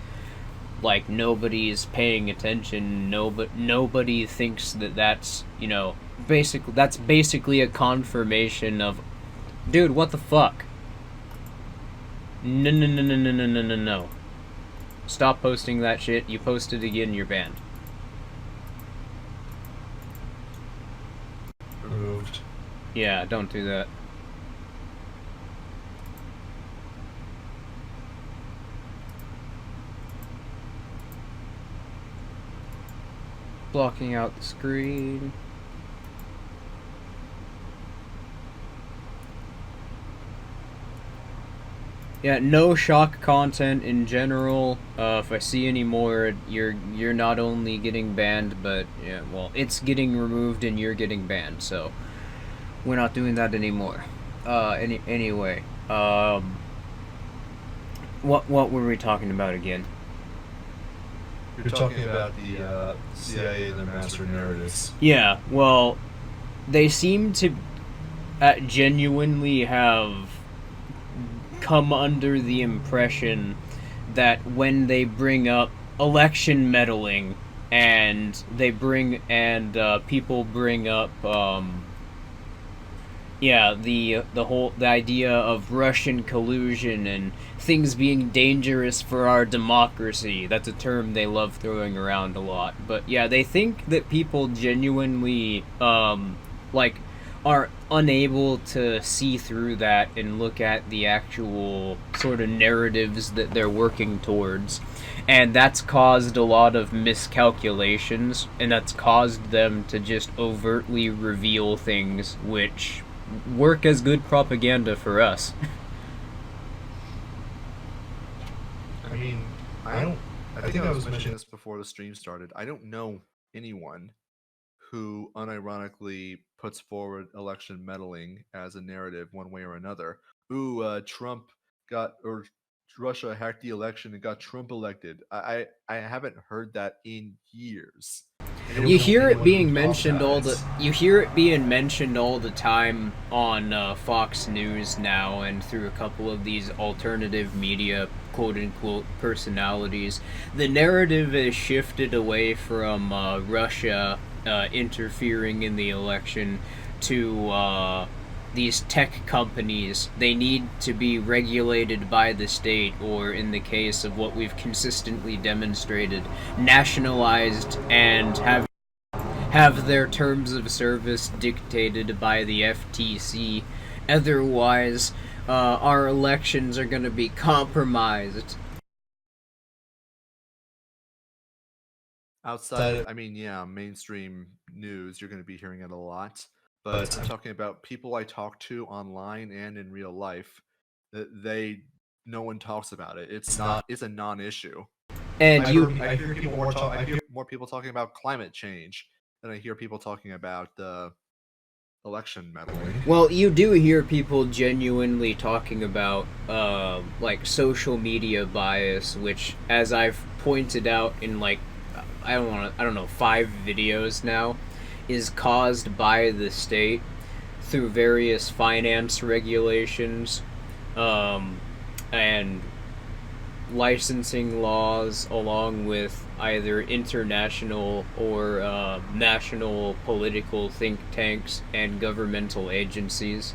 like nobody's paying attention. Nobody thinks that that's basically a confirmation of, dude, what the fuck? No. Stop posting that shit. You post it again, you're banned. Removed. Yeah, don't do that. Blocking out the screen. Yeah, no shock content in general. If I see any more, you're not only getting banned, but it's getting removed and you're getting banned. So we're not doing that anymore. Anyway, what were we talking about again? You're talking about the CIA and their master narratives. Yeah, well, they seem to genuinely have come under the impression that when they bring up election meddling and people bring up the idea of Russian collusion and things being dangerous for our democracy. That's a term they love throwing around a lot. But yeah, they think that people genuinely are unable to see through that and look at the actual sort of narratives that they're working towards. And that's caused a lot of miscalculations, and that's caused them to just overtly reveal things which work as good propaganda for us. I mean, I think I was mentioning this before the stream started. I don't know anyone who unironically puts forward election meddling as a narrative one way or another. Trump Russia hacked the election and got Trump elected. I haven't heard that in years. You hear it being mentioned all the time on Fox News now, and through a couple of these alternative media quote unquote personalities. The narrative is shifted away from Russia interfering in the election to these tech companies. They need to be regulated by the state, or in the case of what we've consistently demonstrated, nationalized and have their terms of service dictated by the FTC. Otherwise, our elections are going to be compromised. Outside, mainstream news, you're going to be hearing it a lot. But I'm talking about people I talk to online and in real life. They no one talks about it. It's not. It's a non-issue. And I you, hear people more talk. I hear more people talking about climate change than I hear people talking about the election meddling. well, you do hear people genuinely talking about like social media bias, which, as I've pointed out in like I don't know 5 videos now, is caused by the state through various finance regulations, and licensing laws, along with either international or national political think tanks and governmental agencies,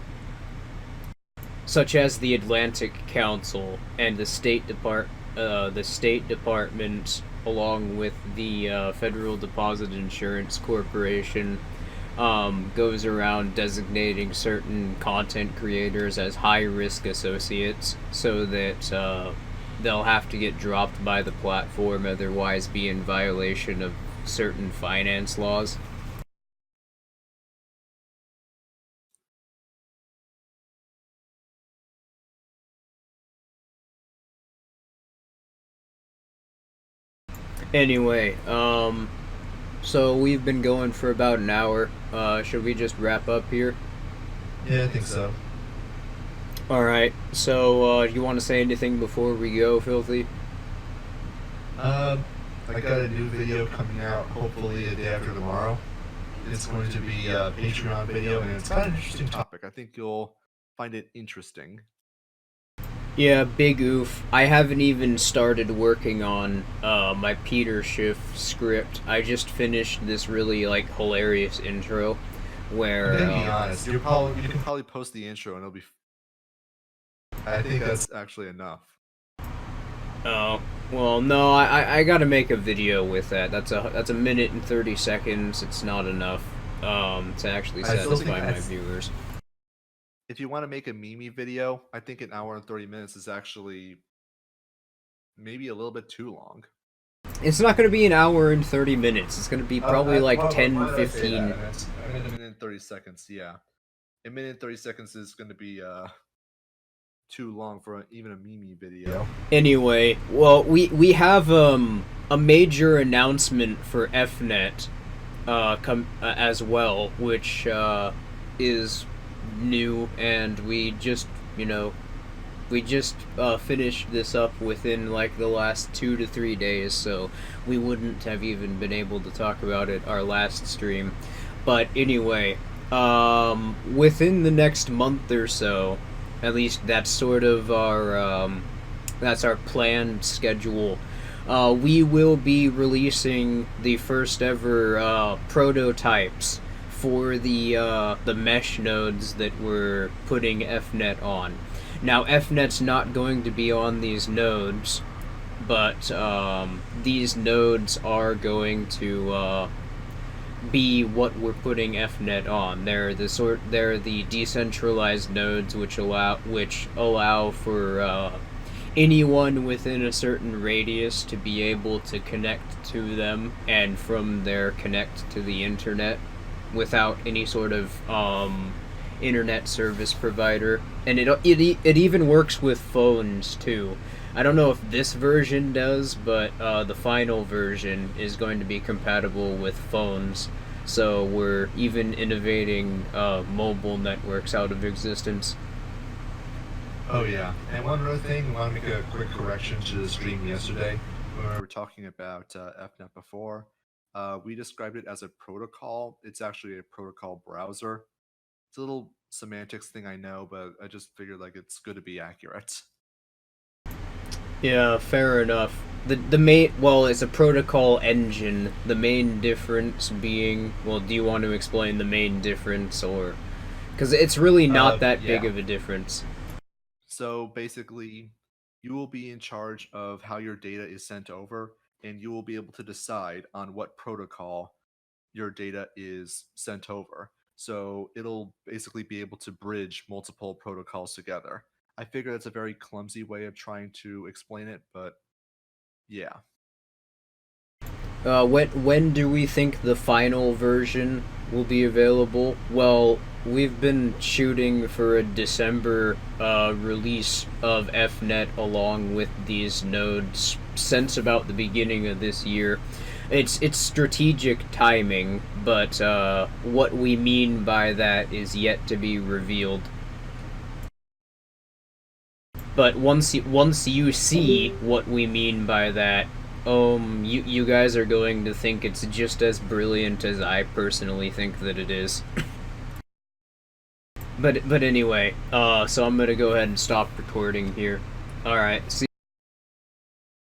such as the Atlantic Council and the State Department, along with the Federal Deposit Insurance Corporation. Goes around designating certain content creators as high risk associates so that they'll have to get dropped by the platform, otherwise be in violation of certain finance laws. Anyway, so we've been going for about an hour. Should we just wrap up here? Yeah, I think so. Alright, so you want to say anything before we go, Filthy? I got a new video coming out hopefully a day after tomorrow. It's going to be a Patreon video, and it's got an interesting topic. I think you'll find it interesting. Yeah, big oof. I haven't even started working on my Peter Schiff script. I just finished this really like hilarious intro where I'm gonna be honest, you can probably post the intro and it'll be. I think that's actually enough. Oh, well, no, I gotta make a video with that. That's a minute and 30 seconds. It's not enough to actually satisfy my viewers. If you want to make a meme video, I think an hour and 30 minutes is actually maybe a little bit too long. It's not going to be an hour and 30 minutes. It's going to be probably like 10, 15. A minute and 30 seconds, yeah. A minute and 30 seconds is going to be too long for even a meme video. Anyway, well, we have a major announcement for FNet as well, which is new, and we just finished this up within like the last 2 to 3 days, so we wouldn't have even been able to talk about it our last stream. But anyway, within the next month or so, at least that's sort of that's our planned schedule. We will be releasing the first ever prototypes for the mesh nodes that we're putting FNet on. Now, FNet's not going to be on these nodes, but these nodes are going to be what we're putting FNet on. They're the decentralized nodes which allow for anyone within a certain radius to be able to connect to them, and from there connect to the internet without any sort of internet service provider. And it even works with phones too. I don't know if this version does, but the final version is going to be compatible with phones. So we're even innovating mobile networks out of existence. Oh yeah, and one other thing, I want to make a quick correction to the stream yesterday. When we were talking about FNet before, we described it as a protocol. It's actually a protocol browser. It's a little semantics thing, I know, but I just figured like it's good to be accurate. Yeah, fair enough. The main, well, it's a protocol engine. The main difference being, well, do you want to explain the main difference, or because it's really not that big of a difference? So basically, you will be in charge of how your data is sent over, and you will be able to decide on what protocol your data is sent over. So it'll basically be able to bridge multiple protocols together. I figure that's a very clumsy way of trying to explain it, but yeah. When do we think the final version will be available? Well, we've been shooting for a December release of FNet along with these nodes since about the beginning of this year. It's strategic timing, but what we mean by that is yet to be revealed. But once you see what we mean by that, you guys are going to think it's just as brilliant as I personally think that it is. But anyway, so I'm gonna go ahead and stop recording here. Alright, see